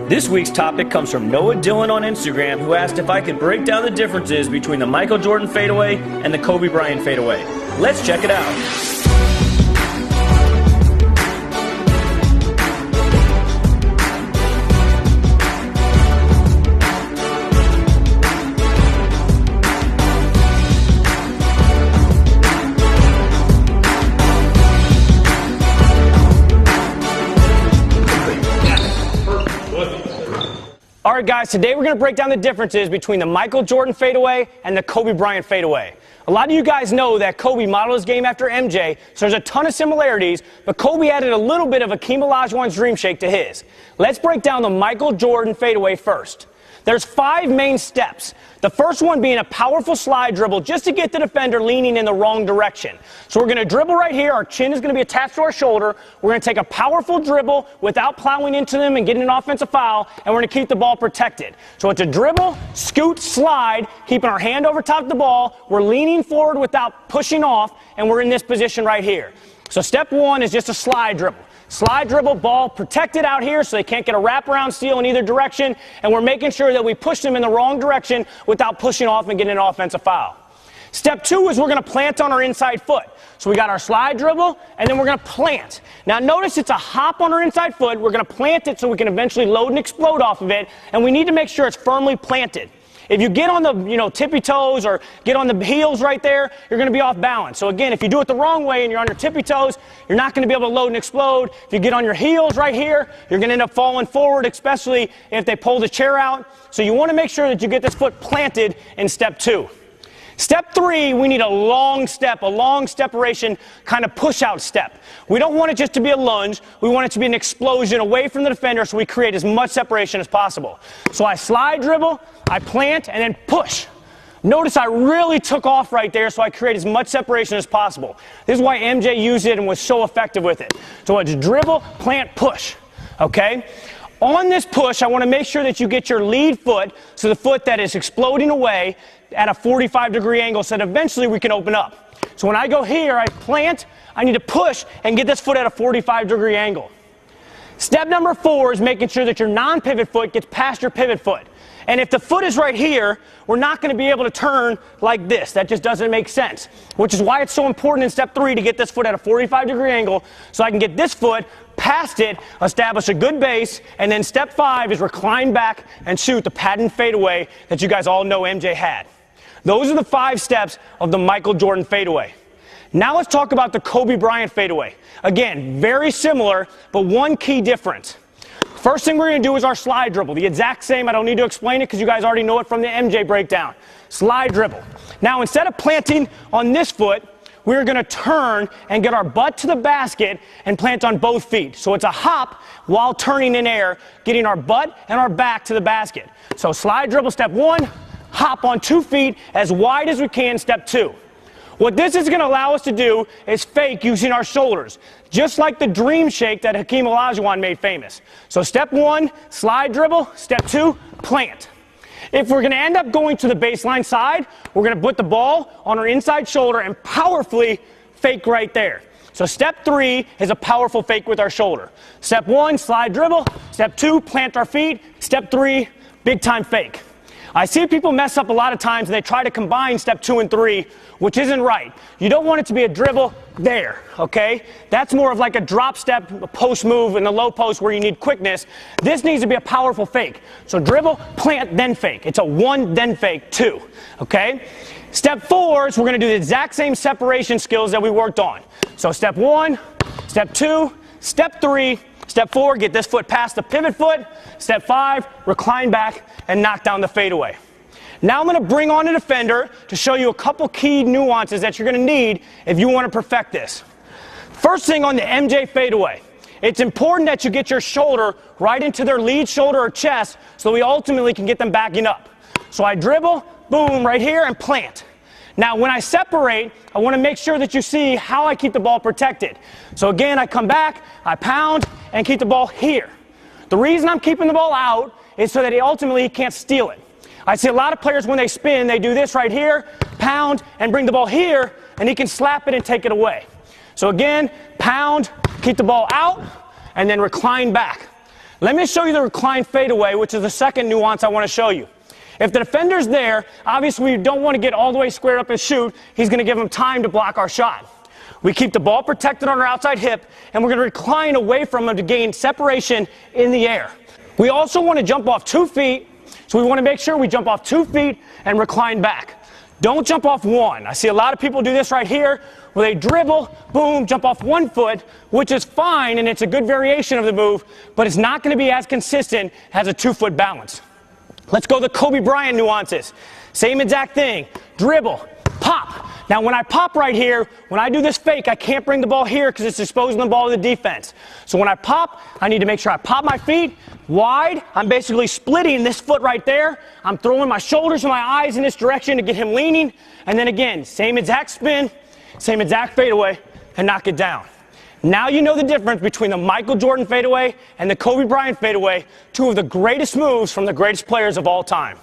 This week's topic comes from Noah Dillon on Instagram, who asked if I could break down the differences between the Michael Jordan fadeaway and the Kobe Bryant fadeaway. Let's check it out. Alright guys, today we're going to break down the differences between the Michael Jordan fadeaway and the Kobe Bryant fadeaway. A lot of you guys know that Kobe modeled his game after MJ, so there's a ton of similarities, but Kobe added a little bit of Hakeem Olajuwon's dream shake to his. Let's break down the Michael Jordan fadeaway first. There's 5 main steps. The first one being a powerful slide dribble just to get the defender leaning in the wrong direction. So we're going to dribble right here. Our chin is going to be attached to our shoulder. We're going to take a powerful dribble without plowing into them and getting an offensive foul, and we're going to keep the ball protected. So it's a dribble, scoot, slide, keeping our hand over top of the ball. We're leaning forward without pushing off, and we're in this position right here. So step 1 is just a slide dribble. Slide dribble, ball protected out here so they can't get a wraparound steal in either direction, and we're making sure that we push them in the wrong direction without pushing off and getting an offensive foul. Step 2 is we're going to plant on our inside foot. So we got our slide dribble, and then we're going to plant. Now notice it's a hop on our inside foot. We're going to plant it so we can eventually load and explode off of it, and we need to make sure it's firmly planted. If you get on the tippy toes or get on the heels right there, you're going to be off balance. So again, if you do it the wrong way and you're on your tippy toes, you're not going to be able to load and explode. If you get on your heels right here, you're going to end up falling forward, especially if they pull the chair out. So you want to make sure that you get this foot planted in step 2. Step 3, we need a long separation, kind of push-out step. We don't want it just to be a lunge. We want it to be an explosion away from the defender so we create as much separation as possible. So I slide dribble, I plant, and then push. Notice I really took off right there so I create as much separation as possible. This is why MJ used it and was so effective with it. So it's dribble, plant, push. Okay? On this push, I want to make sure that you get your lead foot, so the foot that is exploding away, at a 45-degree angle so that eventually we can open up. So when I go here, I plant, I need to push and get this foot at a 45-degree angle. Step number 4 is making sure that your non-pivot foot gets past your pivot foot. And if the foot is right here, we're not going to be able to turn like this. That just doesn't make sense. Which is why it's so important in step 3 to get this foot at a 45-degree angle so I can get this foot past it, establish a good base, and then step 5 is recline back and shoot the patent fadeaway that you guys all know MJ had. Those are the 5 steps of the Michael Jordan fadeaway. Now let's talk about the Kobe Bryant fadeaway. Again, very similar, but one key difference. First thing we're going to do is our slide dribble. The exact same. I don't need to explain it because you guys already know it from the MJ breakdown. Slide dribble. Now instead of planting on this foot, we're going to turn and get our butt to the basket and plant on both feet. So it's a hop while turning in air, getting our butt and our back to the basket. So slide dribble step 1, hop on 2 feet as wide as we can step 2. What this is going to allow us to do is fake using our shoulders, just like the dream shake that Hakeem Olajuwon made famous. So step 1, slide dribble. Step 2, plant. If we're going to end up going to the baseline side, we're going to put the ball on our inside shoulder and powerfully fake right there. So step 3 is a powerful fake with our shoulder. Step 1, slide dribble. Step 2, plant our feet. Step 3, big time fake. I see people mess up a lot of times and they try to combine step 2 and 3, which isn't right. You don't want it to be a dribble there, okay? That's more of like a drop step, a post move in the low post where you need quickness. This needs to be a powerful fake. So dribble, plant, then fake. It's a 1, then fake, 2, okay? Step 4 is we're going to do the exact same separation skills that we worked on. So step 1, step 2, step 3, step 4, get this foot past the pivot foot. Step 5, recline back and knock down the fadeaway. Now I'm going to bring on a defender to show you a couple key nuances that you're going to need if you want to perfect this. First thing on the MJ fadeaway, it's important that you get your shoulder right into their lead shoulder or chest so we ultimately can get them backing up. So I dribble, boom, right here and plant. Now when I separate, I want to make sure that you see how I keep the ball protected. So again, I come back, I pound, and keep the ball here. The reason I'm keeping the ball out is so that he ultimately can't steal it. I see a lot of players when they spin, they do this right here, pound, and bring the ball here, and he can slap it and take it away. So again, pound, keep the ball out, and then recline back. Let me show you the reclined fadeaway, which is the second nuance I want to show you. If the defender's there, obviously we don't want to get all the way squared up and shoot. He's going to give him time to block our shot. We keep the ball protected on our outside hip, and we're going to recline away from him to gain separation in the air. We also want to jump off 2 feet, so we want to make sure we jump off 2 feet and recline back. Don't jump off 1. I see a lot of people do this right here, where they dribble, boom, jump off 1 foot, which is fine, and it's a good variation of the move, but it's not going to be as consistent as a 2-foot balance. Let's go the Kobe Bryant nuances. Same exact thing. Dribble, pop. Now, when I pop right here, when I do this fake, I can't bring the ball here because it's exposing the ball to the defense. So when I pop, I need to make sure I pop my feet wide. I'm basically splitting this foot right there. I'm throwing my shoulders and my eyes in this direction to get him leaning. And then again, same exact spin, same exact fadeaway, and knock it down. Now you know the difference between the Michael Jordan fadeaway and the Kobe Bryant fadeaway, two of the greatest moves from the greatest players of all time.